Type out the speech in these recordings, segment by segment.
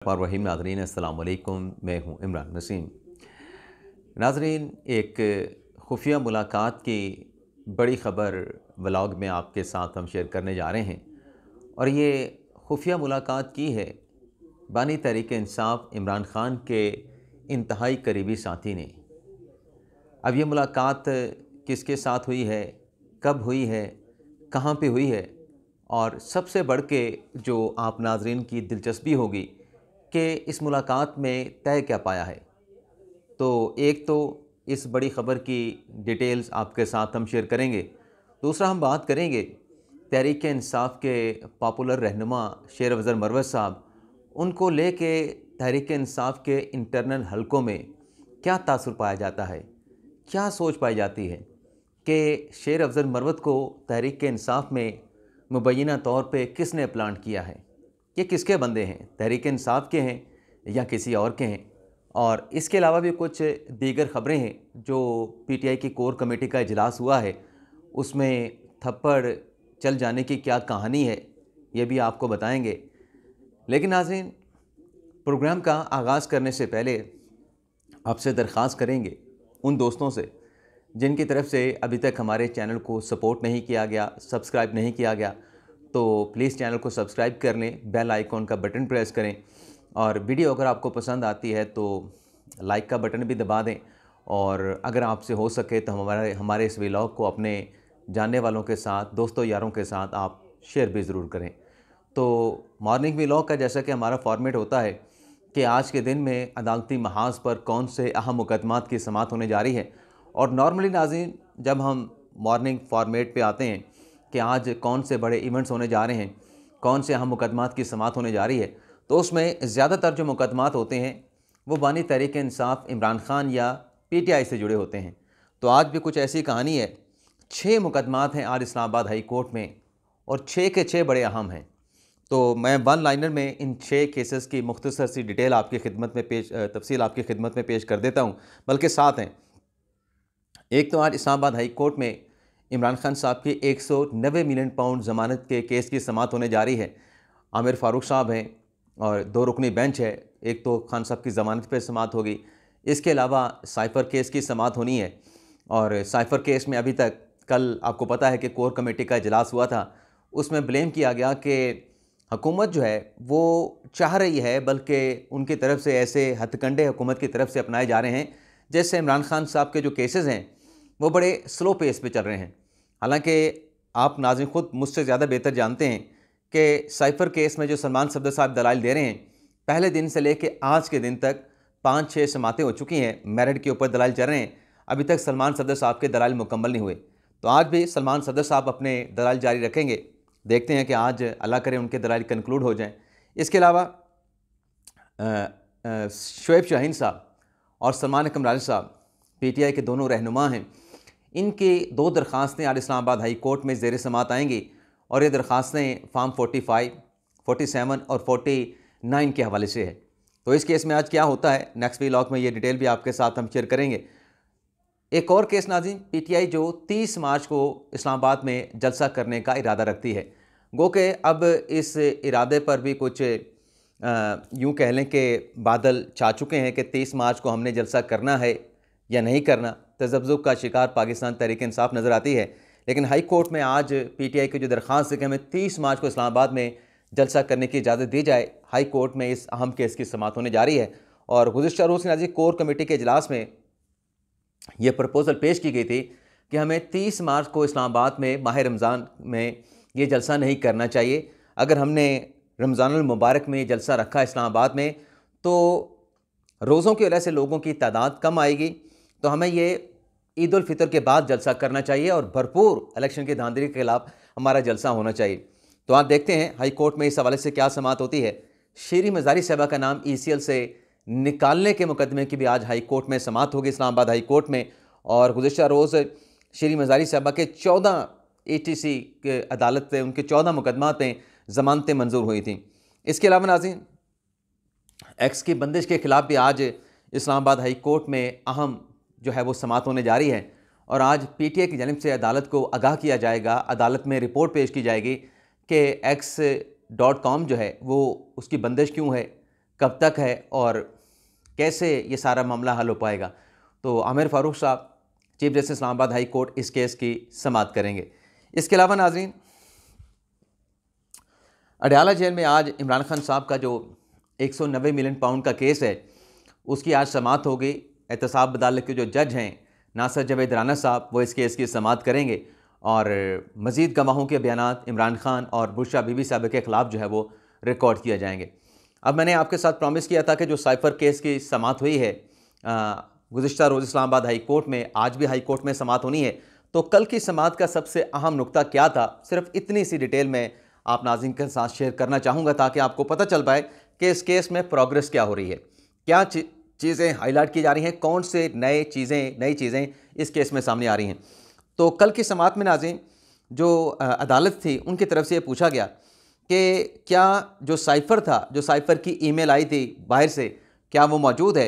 रहीम नाज़रीन अस्सलाम वालेकुम। मैं हूं इमरान नसीम। नाज़रीन, एक खुफिया मुलाकात की बड़ी ख़बर व्लॉग में आपके साथ हम शेयर करने जा रहे हैं और ये खुफिया मुलाकात की है बानी तहरीक इंसाफ इमरान ख़ान के इंतहाई करीबी साथी ने। अब ये मुलाकात किसके साथ हुई है, कब हुई है, कहाँ पे हुई है और सबसे बढ़ के जो आप नाज़रीन की दिलचस्पी होगी कि इस मुलाकात में तय क्या पाया है। तो एक तो इस बड़ी ख़बर की डिटेल्स आपके साथ हम शेयर करेंगे। दूसरा हम बात करेंगे तहरीक इंसाफ के पॉपुलर रहनुमा शेर अफज़ल मरवत साहब, उनको लेके तहरीक इंसाफ के इंटरनल हलकों में क्या तासुर पाया जाता है, क्या सोच पाई जाती है कि शेर अफज़ल मरवत को तहरीक इंसाफ में मुबैना तौर पे किसने प्लांट किया है। ये किसके बंदे हैं, तहरीक इंसाफ के हैं या किसी और के हैं। और इसके अलावा भी कुछ दीगर ख़बरें हैं जो पीटीआई की कोर कमेटी का इजलास हुआ है, उसमें थप्पड़ चल जाने की क्या कहानी है, ये भी आपको बताएंगे। लेकिन नाज़रीन, प्रोग्राम का आगाज़ करने से पहले आपसे दरख्वास्त करेंगे उन दोस्तों से जिनकी तरफ से अभी तक हमारे चैनल को सपोर्ट नहीं किया गया, सब्सक्राइब नहीं किया गया, तो प्लीज़ चैनल को सब्सक्राइब कर लें, बेल आइकॉन का बटन प्रेस करें और वीडियो अगर आपको पसंद आती है तो लाइक का बटन भी दबा दें। और अगर आपसे हो सके तो हमारे इस व्लॉग को अपने जानने वालों के साथ, दोस्तों यारों के साथ आप शेयर भी ज़रूर करें। तो मॉर्निंग व्लॉग का जैसा कि हमारा फॉर्मेट होता है कि आज के दिन में अदालती महाज पर कौन से अहम मुकदमात की समाअत होने जा रही है। और नॉर्मली नाज़रीन, जब हम मॉर्निंग फॉर्मेट पे आते हैं कि आज कौन से बड़े इवेंट्स होने जा रहे हैं, कौन से अहम मुकदमात की समाअत होने जा रही है, तो उसमें ज़्यादातर जो मुकदमात होते हैं वो बानी तहरीक इंसाफ इमरान ख़ान या पीटीआई से जुड़े होते हैं। तो आज भी कुछ ऐसी कहानी है। 6 मुकदमात हैं आज इस्लामाबाद हाई कोर्ट में और 6 के 6 बड़े अहम हैं। तो मैं वन लाइनर में इन 6 केसेस की मुख्तसर सी डिटेल आपकी खिदमत में तफसील आपकी खिदमत में पेश कर देता हूँ, बल्कि 7 हैं। एक तो आज इस्लामाबाद हाई कोर्ट में इमरान खान साहब की 190 मिलियन पाउंड ज़मानत के केस की समाअत होने जा रही है। आमिर फ़ारूक साहब हैं और 2 रुकनी बेंच है। एक तो खान साहब की ज़मानत पे समाअत होगी, इसके अलावा साइफ़र केस की समाअत होनी है। और साइफ़र केस में अभी तक, कल आपको पता है कि कोर कमेटी का इजलास हुआ था, उसमें ब्लेम किया गया कि हुकूमत जो है वो चाह रही है, बल्कि उनकी तरफ से ऐसे हथकंडे हुकूमत की तरफ से अपनाए जा रहे हैं जैसे इमरान खान साहब के जो केसेस हैं वो बड़े स्लो पेस पे चल रहे हैं। हालांकि आप नाज़रीन खुद मुझसे ज़्यादा बेहतर जानते हैं कि साइफ़र केस में जो सलमान सफदर साहब दलाइल दे रहे हैं, पहले दिन से लेकर आज के दिन तक 5-6 समातें हो चुकी हैं, मेरिट के ऊपर दलाइल चल रहे हैं। अभी तक सलमान सफदर साहब के दलाइल मुकम्मल नहीं हुए। तो आज भी सलमान सफदर साहब अपने दलाइल जारी रखेंगे। देखते हैं कि आज अल्लाह करे उनके दलाइल कंक्लूड हो जाएँ। इसके अलावा शोएब शाहीन साहब और सलमान कमराज साहब पीटीआई के दोनों रहनुमा हैं। इनकी 2 दरख्वास्तें आज इस्लामाबाद हाई कोर्ट में ज़ेर समाअत आएंगी और ये दरख्वास्तें फार्म 45, 47 और 49 के हवाले से है। तो इस केस में आज क्या होता है, नेक्स्ट व्लॉग में ये डिटेल भी आपके साथ हम शेयर करेंगे। एक और केस नाज़रीन, पीटीआई जो 30 मार्च को इस्लामाबाद में जलसा करने का इरादा रखती है। गो के अब इस इरादे पर भी कुछ यूँ कह लें कि बादल छा चुके हैं कि 30 मार्च को हमने जलसा करना है या नहीं करना। तज़ब्ज़ुब का शिकार पाकिस्तान तहरीक इंसाफ नज़र आती है। लेकिन हाई कोर्ट में आज पीटीआई की जो दरख्वास्त है कि हमें 30 मार्च को इस्लामाबाद में जलसा करने की इजाज़त दी जाए, हाई कोर्ट में इस अहम केस की समाअत होने जा रही है। और गुज़िश्ता रोज़ नाज़रीन कोर कमेटी के इजलास में यह प्रपोज़ल पेश की गई थी कि हमें 30 मार्च को इस्लामाबाद में माह रमज़ान में ये जलसा नहीं करना चाहिए। अगर हमने रमज़ानुल मुबारक में ये जलसा रखा इस्लामाबाद में तो रोज़ों की वजह से लोगों की तादाद कम आएगी, तो हमें ये ईद उल फितर के बाद जलसा करना चाहिए और भरपूर इलेक्शन की धांधली के खिलाफ हमारा जलसा होना चाहिए। तो आप देखते हैं हाई कोर्ट में इस हवाले से क्या समाअत होती है। शीरी मज़ारी साहबा का नाम ईसीएल से निकालने के मुकदमे की भी आज हाई कोर्ट में समाअत होगी इस्लामाबाद हाई कोर्ट में। और गुज़िश्ता रोज़ शीरी मज़ारी साहबा के 14 एटीसी के अदालत से उनके 14 मुकदमात में ज़मानतें मंजूर हुई थी। इसके अलावा नाज़रीन, एक्स की बंदिश के खिलाफ भी आज इस्लामाबाद हाई कोर्ट में अहम जो है वो समाअत होने जा रही है। और आज पीटीआई की जानिब से अदालत को आगाह किया जाएगा, अदालत में रिपोर्ट पेश की जाएगी कि X.com जो है वो उसकी बंदिश क्यों है, कब तक है और कैसे ये सारा मामला हल हो पाएगा। तो आमिर फ़ारूक साहब, chief justice Islamabad high court, इस केस की समाअत करेंगे। इसके अलावा नाज़रीन, अडयाला जेल में आज इमरान खान साहब का जो 190 मिलियन पाउंड का केस है, उसकी आज समाअत होगी। एहतसाब अदालत के जो जज हैं नासिर जावेद राना साहब, वो इस केस की समाअत करेंगे और मज़ीद गवाहों के बयानात इमरान खान और बुशरा बीबी साहब के ख़िलाफ़ जो है वो रिकॉर्ड किए जाएंगे। अब मैंने आपके साथ प्रॉमिस किया था कि जो साइफ़र केस की समाअत हुई है गुज़िश्ता रोज़ इस्लामाबाद हाई कोर्ट में, आज भी हाई कोर्ट में समाअत होनी है। तो कल की समाअत का सबसे अहम नुक्ता क्या था, सिर्फ इतनी सी डिटेल में आप नाज़रीन के साथ शेयर करना चाहूँगा ताकि आपको पता चल पाए कि इस केस में प्रोग्रेस क्या हो रही है, क्या चीज़ें हाईलाइट की जा रही हैं, कौन से नई चीज़ें इस केस में सामने आ रही हैं। तो कल की समाअत में नाज़रीन जो अदालत थी उनकी तरफ से ये पूछा गया कि क्या जो साइफ़र था, जो साइफ़र की ईमेल आई थी बाहर से, क्या वो मौजूद है।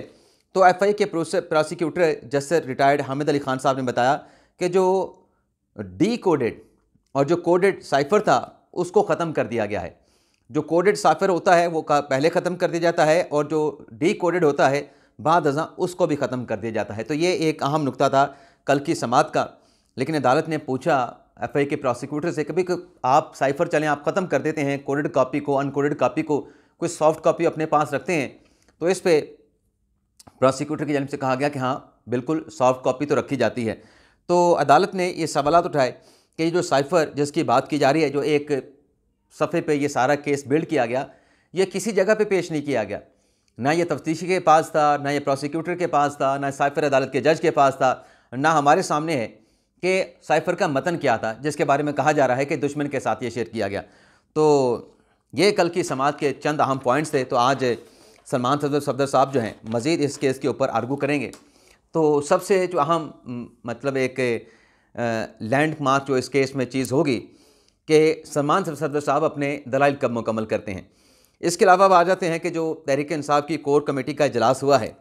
तो एफआई के prosecutor justice retired Hamid Ali Khan साहब ने बताया कि जो डी कोडेड और जो कोडेड साइफ़र था उसको ख़त्म कर दिया गया है। जो कोडेड साइफ़र होता है वो पहले ख़त्म कर दिया जाता है और जो डी कोडेड होता है बाद अज़ां उसको भी ख़त्म कर दिया जाता है। तो ये एक अहम नुक्ता था कल की समाअत का। लेकिन अदालत ने पूछा एफआई के प्रोसिक्यूटर से, कभी आप साइफ़र चलें, आप ख़त्म कर देते हैं कोडेड कॉपी को, अनकोडेड कॉपी को, कोई सॉफ्ट कॉपी अपने पास रखते हैं। तो इस पर प्रोसिक्यूटर की जानिब से कहा गया कि हाँ बिल्कुल सॉफ्ट कॉपी तो रखी जाती है। तो अदालत ने ये सवालात उठाए कि जो साइफ़र जिसकी बात की जा रही है, जो एक सफ़े पे ये सारा केस बिल्ड किया गया, ये किसी जगह पे पेश नहीं किया गया, ना ये तफ्तीशी के पास था, ना ये प्रोसिक्यूटर के पास था, ना साइफ़र अदालत के जज के पास था, ना हमारे सामने है कि साइफ़र का मतन क्या था जिसके बारे में कहा जा रहा है कि दुश्मन के साथ ये शेयर किया गया। तो ये कल की समाअत के चंद अहम पॉइंट्स थे। तो आज सलमान सफदर साहब जो हैं मज़ीद इस केस के ऊपर आर्गू करेंगे। तो सबसे जो अहम मतलब एक लैंडमार्क जो इस केस में चीज़ होगी कि सलमान सफदर साहब अपने दलाइल कब मुकम्मल करते हैं। इसके अलावा अब आ जाते हैं कि जो तहरीक इंसाफ की कोर कमेटी का इजलास हुआ है,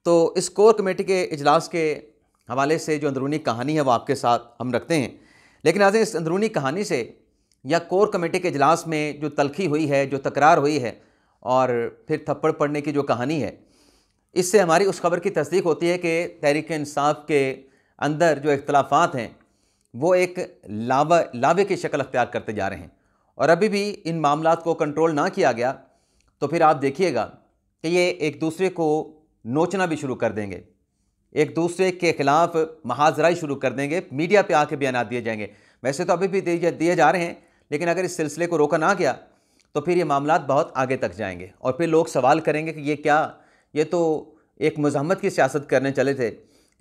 तो इस कोर कमेटी के इजलास के हवाले से जो अंदरूनी कहानी है वो आपके साथ हम रखते हैं। लेकिन आज इस अंदरूनी कहानी से या कोर कमेटी के इजलास में जो तलखी हुई है, जो तकरार हुई है और फिर थप्पड़ पड़ने की जो कहानी है, इससे हमारी उस खबर की तस्दीक होती है कि तहरीक इंसाफ के अंदर जो इख्तलाफात हैं वो एक लावे की शक्ल अख्तियार करते जा रहे हैं और अभी भी इन मामलात को कंट्रोल ना किया गया तो फिर आप देखिएगा कि ये एक दूसरे को नोचना भी शुरू कर देंगे, एक दूसरे के ख़िलाफ़ महाजराई शुरू कर देंगे, मीडिया पे आके बयान दिए जाएंगे। वैसे तो अभी भी दिए जा रहे हैं, लेकिन अगर इस सिलसिले को रोका ना गया तो फिर ये मामलात बहुत आगे तक जाएंगे और फिर लोग सवाल करेंगे कि ये क्या, ये तो एक मज़ाहमत की सियासत करने चले थे,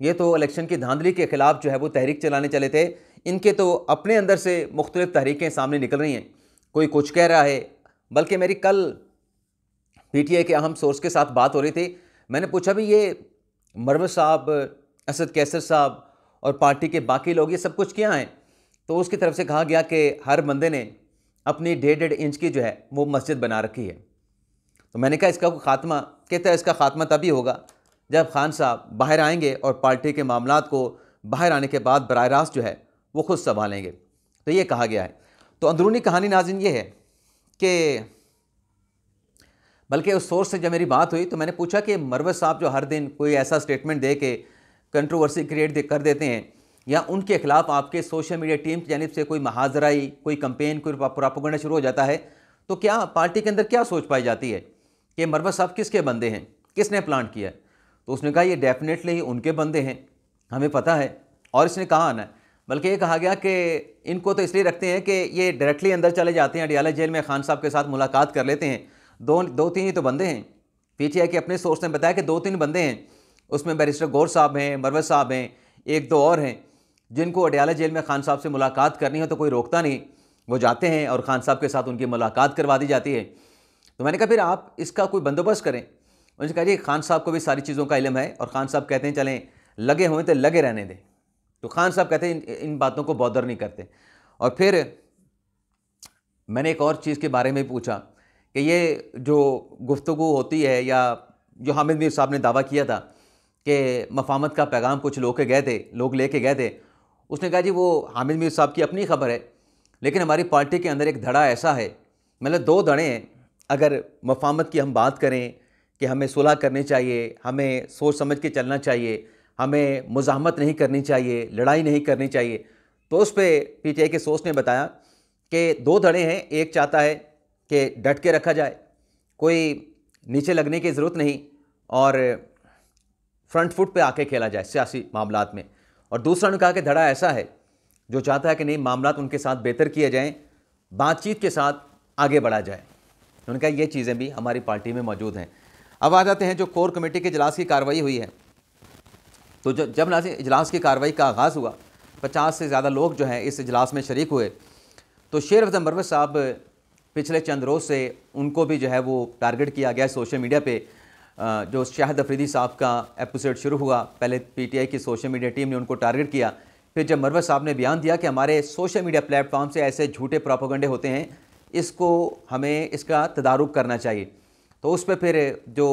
ये तो इलेक्शन की धांधली के ख़िलाफ़ जो है वो तहरीक चलाने चले थे, इनके तो अपने अंदर से मुख्तलिफ तहरीकें सामने निकल रही हैं, कोई कुछ कह रहा है। बल्कि मेरी कल पीटीआई के अहम सोर्स के साथ बात हो रही थी, मैंने पूछा भी ये मरवत साहब, असद कैसर साहब और पार्टी के बाकी लोग ये सब कुछ क्या हैं। तो उसकी तरफ से कहा गया कि हर बंदे ने अपनी 1.5 इंच की जो है वो मस्जिद बना रखी है। तो मैंने कहा इसका खात्मा, कहता है इसका खात्मा तभी होगा जब खान साहब बाहर आएंगे और पार्टी के मामलात को बाहर आने के बाद बराह रास्त जो है वो खुद संभालेंगे। तो ये कहा गया है। तो अंदरूनी कहानी नाज़रीन ये है कि बल्कि उस सोर्स से जब मेरी बात हुई तो मैंने पूछा कि मरवत साहब जो हर दिन कोई ऐसा स्टेटमेंट दे के कंट्रोवर्सी क्रिएट कर देते हैं या उनके ख़िलाफ़ आपके सोशल मीडिया टीम की जानिब से कोई महाजराई, कोई कंपेन, कोई प्रोपेगेंडा शुरू हो जाता है, तो क्या पार्टी के अंदर क्या सोच पाई जाती है कि मरवत साहब किसके बंदे हैं, किसने प्लांट किया है। तो उसने कहा ये डेफिनेटली ही उनके बंदे हैं, हमें पता है। और इसने कहा ना, बल्कि ये कहा गया कि इनको तो इसलिए रखते हैं कि ये डायरेक्टली अंदर चले जाते हैं, अडयाला जेल में खान साहब के साथ मुलाकात कर लेते हैं। दो तीन ही तो बंदे हैं। पीटीआई के अपने सोर्स ने बताया कि 2-3 बंदे हैं, उसमें बैरिस्टर गौर साहब हैं, मरवत साहब हैं, 1-2 और हैं, जिनको अडयाला जेल में खान साहब से मुलाकात करनी हो तो कोई रोकता नहीं, वो जाते हैं और खान साहब के साथ उनकी मुलाकात करवा दी जाती है। तो मैंने कहा फिर आप इसका कोई बंदोबस्त करें। उन्होंने कहा जी खान साहब को भी सारी चीज़ों का इल्म है और खान साहब कहते हैं चलें लगे हुए तो लगे रहने दें। तो खान साहब कहते हैं इन बातों को बॉदर नहीं करते। और फिर मैंने एक और चीज़ के बारे में पूछा कि ये जो गुफ्तगू होती है या जो हामिद मीर साहब ने दावा किया था कि मफाहमत का पैगाम कुछ लोग लेके गए थे, उसने कहा जी वो हामिद मीर साहब की अपनी खबर है, लेकिन हमारी पार्टी के अंदर एक धड़ा ऐसा है, मतलब 2 धड़े हैं। अगर मफाहमत की हम बात करें कि हमें सुलह करनी चाहिए, हमें सोच समझ के चलना चाहिए, हमें मुज़ाहमत नहीं करनी चाहिए, लड़ाई नहीं करनी चाहिए। तो उस पे पीटीआई के सोर्स ने बताया कि दो धड़े हैं, एक चाहता है कि डट के रखा जाए, कोई नीचे लगने की ज़रूरत नहीं और फ्रंट फुट पे आके खेला जाए सियासी मामलात में, और दूसरा ने कहा कि धड़ा ऐसा है जो चाहता है कि नहीं, मामलात उनके साथ बेहतर किए जाएं, बातचीत के साथ आगे बढ़ा जाए। उन्होंने कहा ये चीज़ें भी हमारी पार्टी में मौजूद हैं। अब आ जाते हैं जो कोर कमेटी के इजलास की कार्रवाई हुई है। तो जब नाज़रीन इजलास की कार्रवाई का आगाज़ हुआ, 50 से ज़्यादा लोग जो हैं इस इजलास में शरीक हुए। तो शेर अफजल मरवत साहब पिछले चंद रोज़ से उनको भी जो है वो टारगेट किया गया सोशल मीडिया पे। जो शाहिद अफरीदी साहब का एपिसोड शुरू हुआ, पहले पीटीआई की सोशल मीडिया टीम ने उनको टारगेट किया। फिर जब मरवत साहब ने बयान दिया कि हमारे सोशल मीडिया प्लेटफॉर्म से ऐसे झूठे प्रोपेगेंडे होते हैं, इसको हमें इसका तदारुक करना चाहिए, तो उस पर फिर जो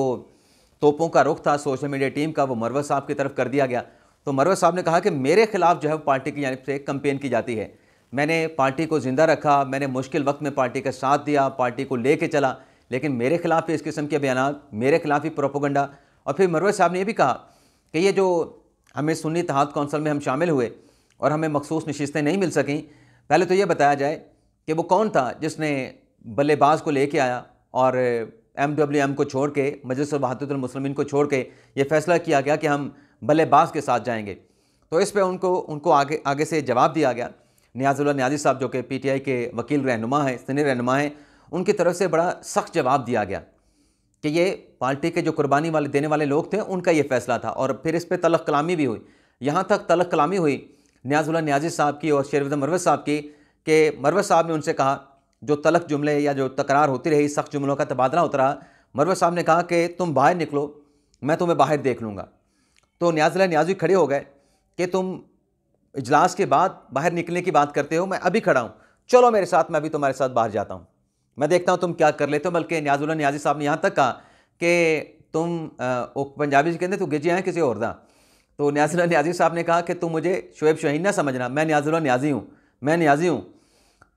तोपों का रुख था सोशल मीडिया टीम का, वो मरवत साहब की तरफ कर दिया गया। तो मरवत साहब ने कहा कि मेरे खिलाफ जो है पार्टी की जानिब से कैंपेन की जाती है, मैंने पार्टी को ज़िंदा रखा, मैंने मुश्किल वक्त में पार्टी का साथ दिया, पार्टी को लेके चला, लेकिन मेरे खिलाफ ही इस किस्म के बयान, मेरे खिलाफ ही प्रोपेगेंडा। और फिर मरवत साहब ने यह भी कहा कि ये जो हमें सुन्नी इत्तेहाद कौंसिल में हम शामिल हुए और हमें मखसूस नशिस्तें नहीं मिल सकें, पहले तो ये बताया जाए कि वो कौन था जिसने बल्लेबाज को लेके आया और MWM को छोड़ के, मजलिस वहादतुल मुस्लिमीन को छोड़ के ये फैसला किया गया कि हम बल्लेबाज के साथ जाएंगे। तो इस पर उनको आगे से जवाब दिया गया। नियाज़ुल्लाह नियाज़ी साहब जो कि पीटीआई के वकील रहनुमा हैं, सीनियर रहनुमा हैं, उनकी तरफ से बड़ा सख्त जवाब दिया गया कि ये पार्टी के जो कुर्बानी वाले देने वाले लोग थे उनका ये फैसला था। और फिर इस पर तलख कलामी भी हुई, यहाँ तक तलख कलामी हुई नियाज़ुल्लाह नियाज़ी साहब की और शेर अफजल मरवत साहब की, कि मरवत साहब ने उनसे कहा, जो तलख जुमले या जो तकरार होती रही, सख्त जुमलों का तबादला होता रहा, मरवत साहब ने कहा कि तुम बाहर निकलो, मैं तुम्हें बाहर देख लूँगा। तो नियाज़ुल्लाह नियाज़ी खड़े हो गए कि तुम इजलास के बाद बाहर निकलने की बात करते हो, मैं अभी खड़ा हूँ, चलो मेरे साथ, मैं अभी तुम्हारे साथ बाहर जाता हूँ, मैं देखता हूँ तुम क्या कर लेते हो। बल्कि नियाज़ुल्लाह नियाज़ी साहब ने यहाँ तक कहा कि तुम पंजाबी से कहते तू गिजे हैं किसी और दा। तो नियाज़ुल्लाह नियाज़ी साहब ने कहा कि तुम मुझे शोएब शाहीन ना समझना, मैं नियाज़ुल्लाह नियाज़ी हूँ, मैं नियाज़ी हूँ।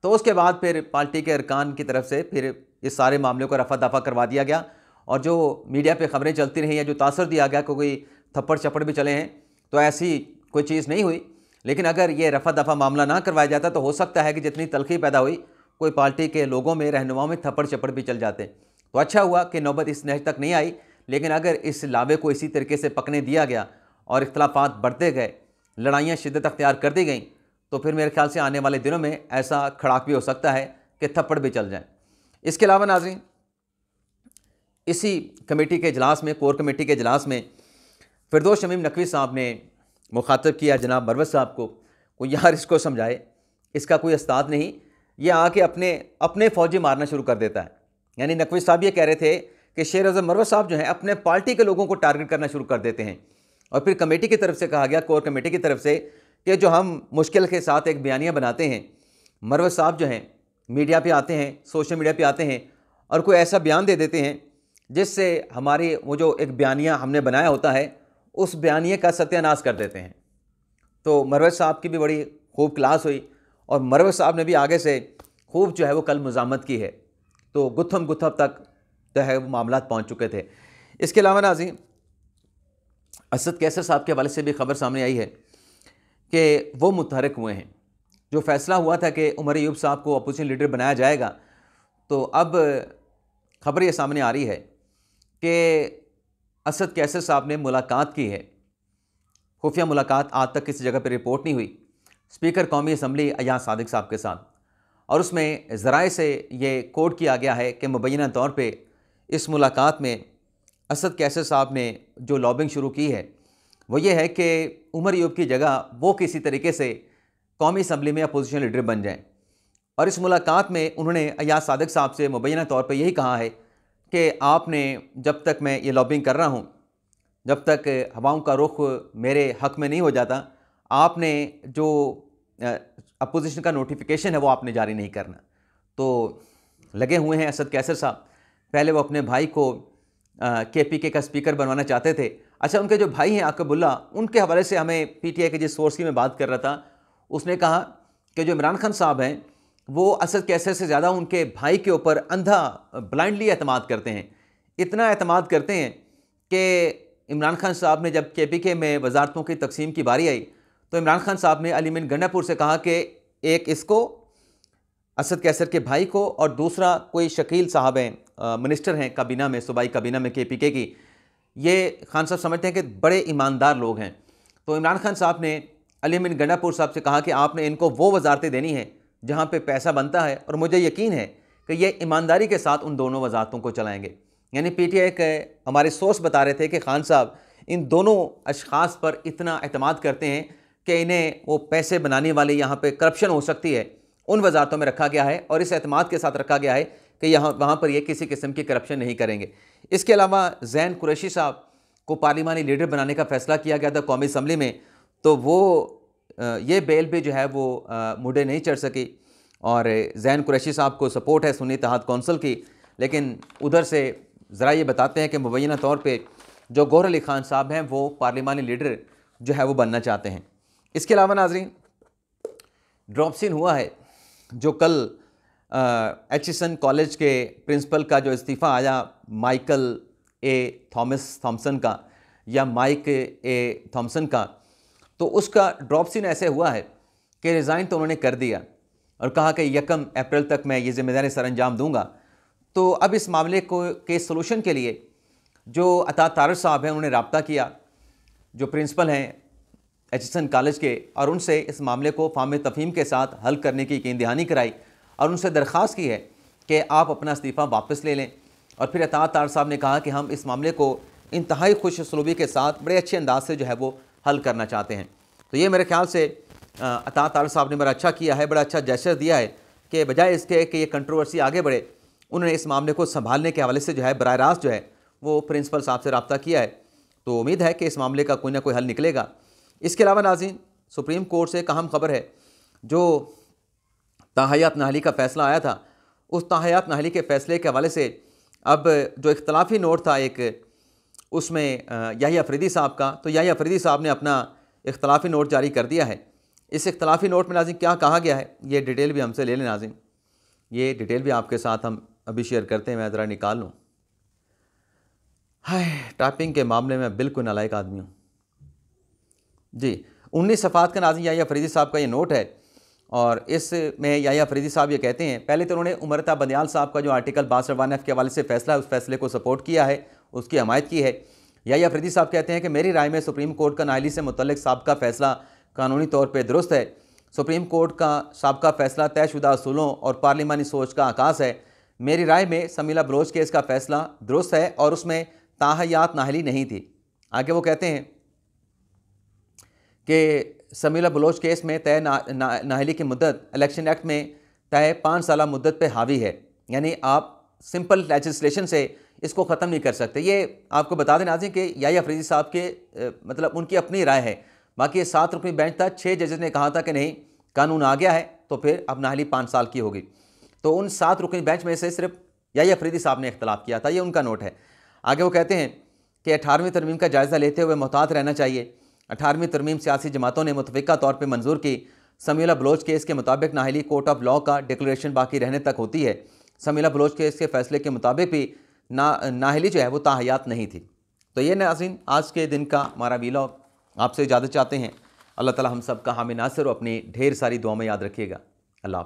तो उसके बाद फिर पार्टी के अरकान की तरफ से फिर इस सारे मामले को रफा दफा करवा दिया गया। और जो मीडिया पे खबरें चलती रहीं या जो तासर दिया गया कि कोई थप्पड़ चप्पड़ भी चले हैं, तो ऐसी कोई चीज़ नहीं हुई। लेकिन अगर ये रफा दफा मामला ना करवाया जाता तो हो सकता है कि जितनी तलखी पैदा हुई, कोई पार्टी के लोगों में, रहनुमाओं में थप्पड़ चप्पड़ भी चल जाते। तो अच्छा हुआ कि नौबत इस नहज तक नहीं आई। लेकिन अगर इस लावे को इसी तरीके से पकने दिया गया और इख्तलाफात बढ़ते गए, लड़ाइयाँ शिद्दत अख्तियार कर दी गई, तो फिर मेरे ख्याल से आने वाले दिनों में ऐसा खड़ाक भी हो सकता है कि थप्पड़ भी चल जाए। इसके अलावा नाज़रीन, इसी कमेटी के इजलास में, कोर कमेटी के इजलास में, फिरदौस शमीम नकवी साहब ने मुखातब किया जनाब मरवत साहब को यार इसको समझाए, इसका कोई उस्ताद नहीं, ये आके अपने फ़ौजी मारना शुरू कर देता है। यानी नकवी साहब ये कह रहे थे कि शेर अफजल मरवत साहब जो हैं अपने पार्टी के लोगों को टारगेट करना शुरू कर देते हैं। और फिर कमेटी की तरफ से कहा गया, कोर कमेटी की तरफ से, कि जो हम मुश्किल के साथ एक बयानिया बनाते हैं, मरवत साहब जो हैं मीडिया पे आते हैं, सोशल मीडिया पे आते हैं और कोई ऐसा बयान दे देते हैं जिससे हमारी वो जो एक बयानिया हमने बनाया होता है, उस बयानिए का सत्यानाश कर देते हैं। तो मरवत साहब की भी बड़ी खूब क्लास हुई और मरवत साहब ने भी आगे से खूब जो है वो कल मुज़ामत की है। तो गुत्थम गुत्थब तक जो है वो मामला पहुँच चुके थे। इसके अलावा नाज़रीन, असद कैसर साहब के हवाले से भी खबर सामने आई है कि वो मुतहरक हुए हैं। जो फ़ैसला हुआ था कि उमर अयूब साहब को अपोजिशन लीडर बनाया जाएगा, तो अब खबर ये सामने आ रही है कि असद कैसर साहब ने मुलाकात की है। खुफिया मुलाकात आज तक किसी जगह पर रिपोर्ट नहीं हुई, स्पीकर कौमी असम्बली अयाज सादिक साहब के साथ, और उसमें ज़राए से ये कोट किया गया है कि मुबैना तौर पे इस मुलाकात में असद कैसर साहब ने जो लॉबिंग शुरू की है वो ये है कि उमर अयूब की जगह वो किसी तरीके से कौमी असम्बली में अपोजिशन लीडर बन जाएं। और इस मुलाकात में उन्होंने अयाज सादिक साहब से मुबैना तौर पे यही कहा है कि आपने, जब तक मैं ये लॉबिंग कर रहा हूँ, जब तक हवाओं का रुख मेरे हक़ में नहीं हो जाता, आपने जो अपोजिशन का नोटिफिकेशन है वो आपने जारी नहीं करना। तो लगे हुए हैं असद कैसर साहब। पहले वो अपने भाई को KPK का स्पीकर बनवाना चाहते थे। अच्छा, उनके जो भाई हैं आकबुल्ला, उनके हवाले से हमें PTI के जिस सोर्स की मैं बात कर रहा था, उसने कहा कि जो इमरान खान साहब हैं वो असद कैसर से ज़्यादा उनके भाई के ऊपर अंधा ब्लाइंडली एतमाद करते हैं। इतना एतमाद करते हैं कि इमरान खान साहब ने जब KPK में वजारतों की तकसीम की बारी आई तो इमरान खान साहब ने अली मीन गंडापुर से कहा कि एक इसको, असद कैसर के भाई को, और दूसरा कोई शकील साहब हैं, मिनिस्टर हैं काबीना में, सूबाई काबीना में KPK की, ये खान साहब समझते हैं कि बड़े ईमानदार लोग हैं। तो इमरान खान साहब ने अली मीन गंडापुर साहब से कहा कि आपने इनको वो वजारतें देनी हैं जहाँ पे पैसा बनता है, और मुझे यकीन है कि ये ईमानदारी के साथ उन दोनों वजारतों को चलाएंगे। यानी PTI के हमारे सोर्स बता रहे थे कि खान साहब इन दोनों अशखास पर इतना एतमाद करते हैं कि इन्हें वो पैसे बनाने वाले, यहाँ पे करप्शन हो सकती है, उन वजारतों में रखा गया है, और इस एतमाद के साथ रखा गया है कि यहाँ वहाँ पर ये किसी किस्म की करप्शन नहीं करेंगे। इसके अलावा ज़ैन कुरैशी साहब को पार्लिमानी लीडर बनाने का फ़ैसला किया गया था कौमी असम्बली में, तो वो ये बेल भी जो है वो मुड़े नहीं चढ़ सकी, और ज़ैन कुरैशी साहब को सपोर्ट है सुन्नी इत्तेहाद कौंसिल की, लेकिन उधर से ज़रा ये बताते हैं कि मुबैना तौर पे जो गौहर अली खान साहब हैं वो पार्लिमानी लीडर जो है वो बनना चाहते हैं। इसके अलावा नाज़रीन, ड्रॉप सीन हुआ है जो कल एचिसन कॉलेज के प्रिंसिपल का जो इस्तीफ़ा आया, माइकल ए थॉमसन का या माइक ए थॉमसन का, तो उसका ड्रॉप सीन ऐसे हुआ है कि रिज़ाइन तो उन्होंने कर दिया और कहा कि 1 अप्रैल तक मैं ये ज़िम्मेदारी सर अंजाम दूँगा। तो अब इस मामले को के सलूशन के लिए जो अता तारर साहब हैं उन्होंने रब्ता किया, जो प्रिंसिपल हैं एचिसन कॉलेज के, और उनसे इस मामले को फाहम तफहीम के साथ हल करने की यकीन दहानी कराई, और उनसे दरख्वास्त की है कि आप अपना इस्तीफ़ा वापस ले लें। और फिर अता तारर साहब ने कहा कि हम इस मामले को इंतहाई खुश सलूबी के साथ बड़े अच्छे अंदाज से जो है वो हल करना चाहते हैं। तो ये मेरे ख्याल से अता तारर साहब ने बड़ा अच्छा किया है, बड़ा अच्छा जेस्चर दिया है कि बजाय इसके कि ये कंट्रोवर्सी आगे बढ़े, उन्होंने इस मामले को संभालने के हवाले से जो है बराह रास्त जो है वो प्रिंसिपल साहब से रब्ता किया है। तो उम्मीद है कि इस मामले का कोई ना कोई हल निकलेगा। इसके अलावा नाज़रीन, सुप्रीम कोर्ट से एक अहम खबर है, जो ताहयात नाहली का फ़ैसला आया था, उस ताहयात नाहली के फ़ैसले के हवाले से अब जो इख्तलाफी नोट था एक, उसमें याहिया अफरीदी साहब का, तो याहिया अफरीदी साहब ने अपना इख्तलाफी नोट जारी कर दिया है। इस इख्तलाफी नोट में नाज़रीन क्या कहा गया है, ये डिटेल भी हमसे ले लें नाज़रीन, ये डिटेल भी आपके साथ हम अभी शेयर करते हैं। मैं ज़रा निकाल लूँ। हाय, टाइपिंग के मामले में बिल्कुल नालायक आदमी हूँ जी। 19 सफ़ात का नाज़रीन याहिया अफरीदी साहब का ये नोट है, और इसमें याहिया अफरीदी साहब ये कहते हैं, पहले तो उन्होंने उमरता बंदियाल साहब का जो आर्टिकल 62 के हवाले से फ़ैसला है, उस फैसले को सपोर्ट किया है, उसकी हमायत की है। याहिया अफरीदी साहब कहते हैं कि मेरी राय में सुप्रीम कोर्ट का नाहली से मुतल्लिक़ साबका फ़ैसला कानूनी तौर पर दुरुस्त है। सुप्रीम कोर्ट का साबका फ़ैसला तयशुदा असूलों और पार्लिमानी सोच का आकाश है। मेरी राय में समीला बलोच केस का फ़ैसला दुरुस्त है और उसमें ताहयात नाहली नहीं थी। आगे वो कहते हैं कि समीला बलोच केस में तय नाहली की मुद्दत इलेक्शन एक्ट में तय 5 साल मुद्दत पे हावी है, यानी आप सिंपल लेजिस्लेशन से इसको ख़त्म नहीं कर सकते। ये आपको बता दें नाज़रीन कि याहिया अफरीदी साहब के मतलब उनकी अपनी राय है। बाकी 7 रुकनी बेंच था, 6 जजेस ने कहा था कि नहीं, कानून आ गया है तो फिर अब नाहली 5 साल की होगी। तो उन 7 रुकनी बेंच में से सिर्फ याहिया अफरीदी साहब ने इख्तलाफ किया था। ये उनका नोट है। आगे वो कहते हैं कि 18वीं तरमीम का जायज़ा लेते हुए मोहतात रहना चाहिए। 18वीं तरमीम सियासी जमातों ने मुतफ़िक़ा तौर पर मंजूर की। समीला बलोच केस के मुताबिक नाहली कोर्ट ऑफ लॉ का डिक्लेरेशन बाकी रहने तक होती है। समीला बलोच केस के फैसले के मुताबिक भी नाहली जो है वो ताहयात नहीं थी। तो ये नाज़रीन आज के दिन का हमारा वीलॉग, आपसे इजाज़त चाहते हैं। अल्लाह ताला हम सब का हामी नासिर और अपनी ढेर सारी दुआ में याद रखिएगा। अल्लाह।